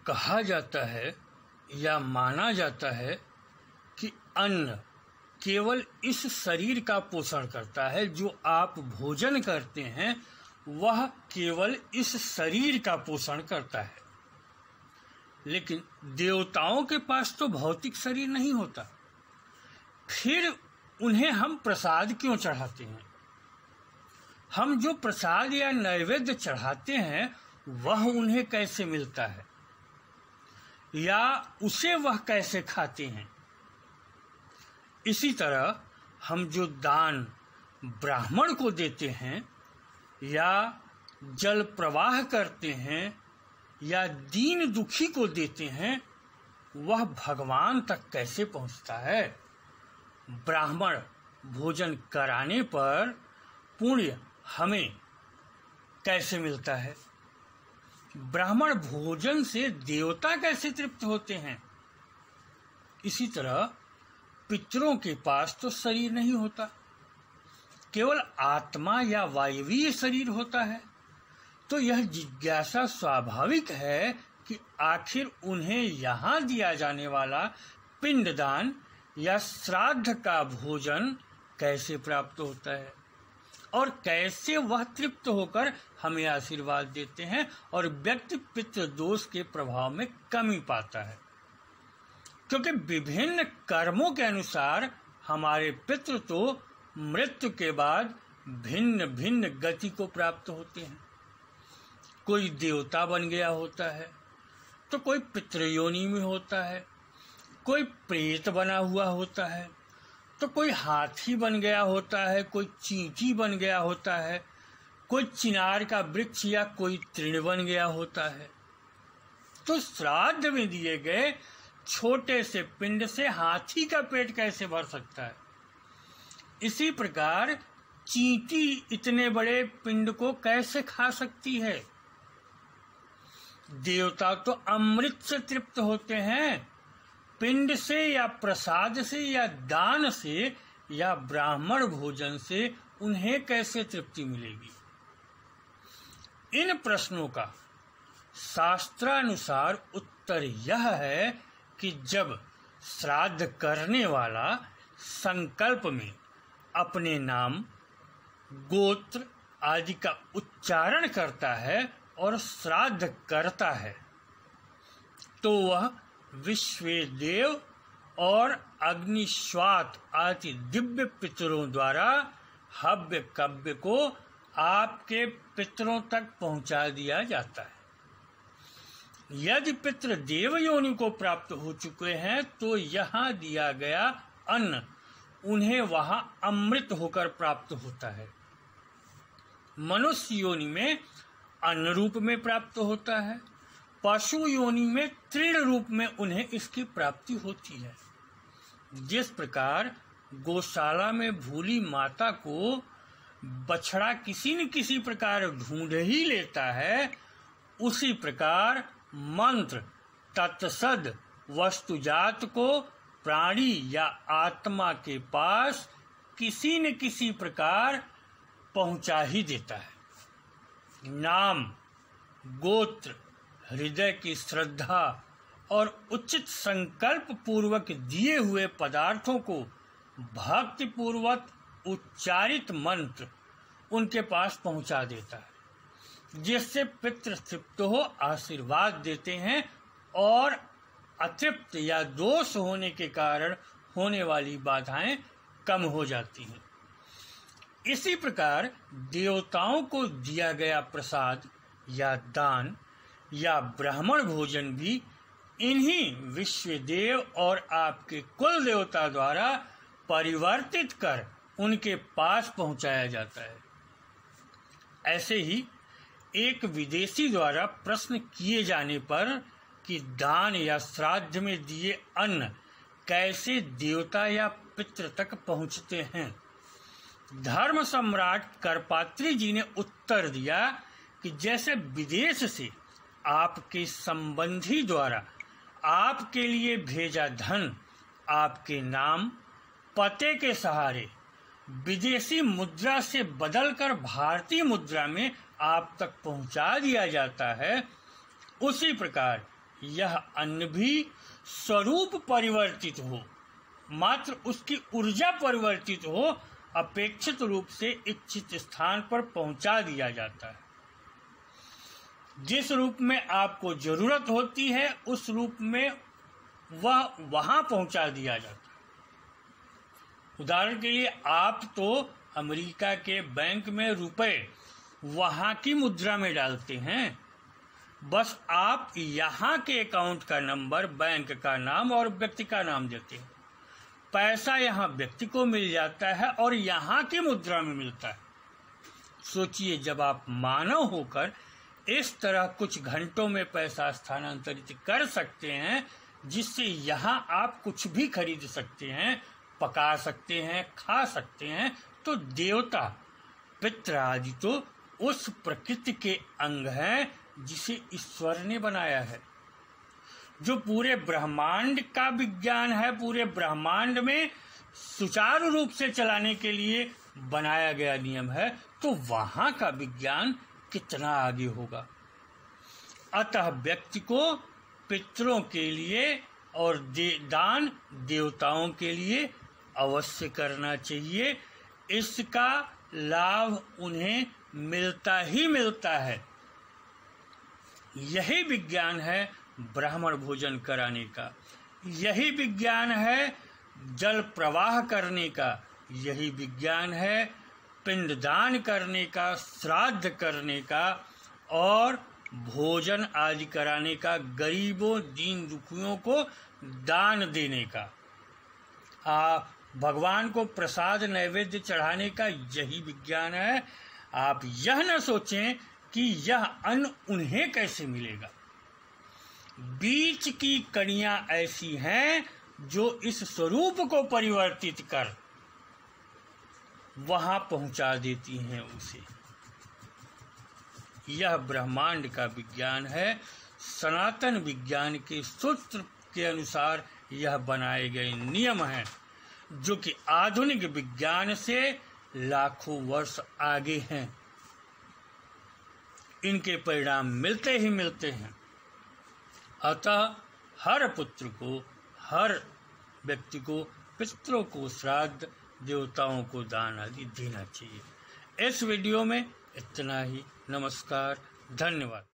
कहा जाता है या माना जाता है कि अन्न केवल इस शरीर का पोषण करता है। जो आप भोजन करते हैं वह केवल इस शरीर का पोषण करता है। लेकिन देवताओं के पास तो भौतिक शरीर नहीं होता, फिर उन्हें हम प्रसाद क्यों चढ़ाते हैं? हम जो प्रसाद या नैवेद्य चढ़ाते हैं वह उन्हें कैसे मिलता है या उसे वह कैसे खाते हैं? इसी तरह हम जो दान ब्राह्मण को देते हैं या जल प्रवाह करते हैं या दीन दुखी को देते हैं वह भगवान तक कैसे पहुंचता है? ब्राह्मण भोजन कराने पर पुण्य हमें कैसे मिलता है? ब्राह्मण भोजन से देवता कैसे तृप्त होते हैं? इसी तरह पितरों के पास तो शरीर नहीं होता, केवल आत्मा या वायवीय शरीर होता है। तो यह जिज्ञासा स्वाभाविक है कि आखिर उन्हें यहाँ दिया जाने वाला पिंडदान या श्राद्ध का भोजन कैसे प्राप्त होता है और कैसे वह तृप्त होकर हमें आशीर्वाद देते हैं और व्यक्ति पितृ दोष के प्रभाव में कमी पाता है। क्योंकि विभिन्न कर्मों के अनुसार हमारे पितृ तो मृत्यु के बाद भिन्न भिन्न गति को प्राप्त होते हैं। कोई देवता बन गया होता है तो कोई पितृयोनि में होता है, कोई प्रेत बना हुआ होता है तो कोई हाथी बन गया होता है, कोई चींटी बन गया होता है, कोई चिनार का वृक्ष या कोई तृण बन गया होता है। तो श्राद्ध में दिए गए छोटे से पिंड से हाथी का पेट कैसे भर सकता है? इसी प्रकार चींटी इतने बड़े पिंड को कैसे खा सकती है? देवता तो अमृत से तृप्त होते हैं, पिंड से या प्रसाद से या दान से या ब्राह्मण भोजन से उन्हें कैसे तृप्ति मिलेगी? इन प्रश्नों का शास्त्रानुसार उत्तर यह है कि जब श्राद्ध करने वाला संकल्प में अपने नाम, गोत्र आदि का उच्चारण करता है और श्राद्ध करता है तो वह विश्वेदेव और अग्निश्वात आदि दिव्य पितरों द्वारा हव्य कव्य को आपके पितरों तक पहुंचा दिया जाता है। यदि पितृ देव योनि को प्राप्त हो चुके हैं तो यहाँ दिया गया अन्न उन्हें वहां अमृत होकर प्राप्त होता है। मनुष्य योनि में अन्न रूप में प्राप्त होता है, पशु योनि में तृण रूप में उन्हें इसकी प्राप्ति होती है। जिस प्रकार गौशाला में भूली माता को बछड़ा किसी न किसी प्रकार ढूंढ ही लेता है, उसी प्रकार मंत्र तत्सद वस्तुजात को प्राणी या आत्मा के पास किसी न किसी प्रकार पहुंचा ही देता है। नाम, गोत्र, हृदय की श्रद्धा और उचित संकल्प पूर्वक दिए हुए पदार्थों को भक्ति पूर्वक उच्चारित मंत्र उनके पास पहुंचा देता है, जिससे पितृ तृप्त हो आशीर्वाद देते हैं और अतृप्त या दोष होने के कारण होने वाली बाधाएं कम हो जाती हैं। इसी प्रकार देवताओं को दिया गया प्रसाद या दान या ब्राह्मण भोजन भी इन्हीं विश्वदेव और आपके कुल देवता द्वारा परिवर्तित कर उनके पास पहुंचाया जाता है। ऐसे ही एक विदेशी द्वारा प्रश्न किए जाने पर कि दान या श्राद्ध में दिए अन्न कैसे देवता या पितृ तक पहुंचते हैं, धर्म सम्राट करपात्री जी ने उत्तर दिया कि जैसे विदेश से आपके संबंधी द्वारा आपके लिए भेजा धन आपके नाम पते के सहारे विदेशी मुद्रा से बदलकर भारतीय मुद्रा में आप तक पहुंचा दिया जाता है, उसी प्रकार यह अन्न भी स्वरूप परिवर्तित हो, मात्र उसकी ऊर्जा परिवर्तित हो, अपेक्षित रूप से इच्छित स्थान पर पहुंचा दिया जाता है। जिस रूप में आपको जरूरत होती है उस रूप में वह वहां पहुंचा दिया जाता है। उदाहरण के लिए आप तो अमेरिका के बैंक में रुपए वहां की मुद्रा में डालते हैं, बस आप यहाँ के अकाउंट का नंबर, बैंक का नाम और व्यक्ति का नाम देते हैं। पैसा यहाँ व्यक्ति को मिल जाता है और यहाँ की मुद्रा में मिलता है। सोचिए, जब आप मानव होकर इस तरह कुछ घंटों में पैसा स्थानांतरित कर सकते हैं, जिससे यहाँ आप कुछ भी खरीद सकते हैं, पका सकते हैं, खा सकते हैं, तो देवता, पितृ आदि तो उस प्रकृति के अंग हैं जिसे ईश्वर ने बनाया है। जो पूरे ब्रह्मांड का विज्ञान है, पूरे ब्रह्मांड में सुचारू रूप से चलाने के लिए बनाया गया नियम है, तो वहां का विज्ञान कितना आगे होगा। अतः व्यक्ति को पितरों के लिए और दान देवताओं के लिए अवश्य करना चाहिए। इसका लाभ उन्हें मिलता ही मिलता है। यही विज्ञान है ब्राह्मण भोजन कराने का, यही विज्ञान है जल प्रवाह करने का, यही विज्ञान है पिंडदान करने का, श्राद्ध करने का और भोजन आदि कराने का, गरीबों दीन दुखियों को दान देने का, भगवान को प्रसाद नैवेद्य चढ़ाने का यही विज्ञान है। आप यह न सोचें कि यह अन्न उन्हें कैसे मिलेगा। बीच की कणियां ऐसी हैं जो इस स्वरूप को परिवर्तित कर वहां पहुंचा देती हैं उसे। यह ब्रह्मांड का विज्ञान है। सनातन विज्ञान के सूत्र के अनुसार यह बनाए गए नियम हैं, जो कि आधुनिक विज्ञान से लाखों वर्ष आगे हैं। इनके परिणाम मिलते ही मिलते हैं। अतः हर पुत्र को, हर व्यक्ति को पितरों को श्राद्ध, देवताओं को दान आदि देना चाहिए। इस वीडियो में इतना ही। नमस्कार, धन्यवाद।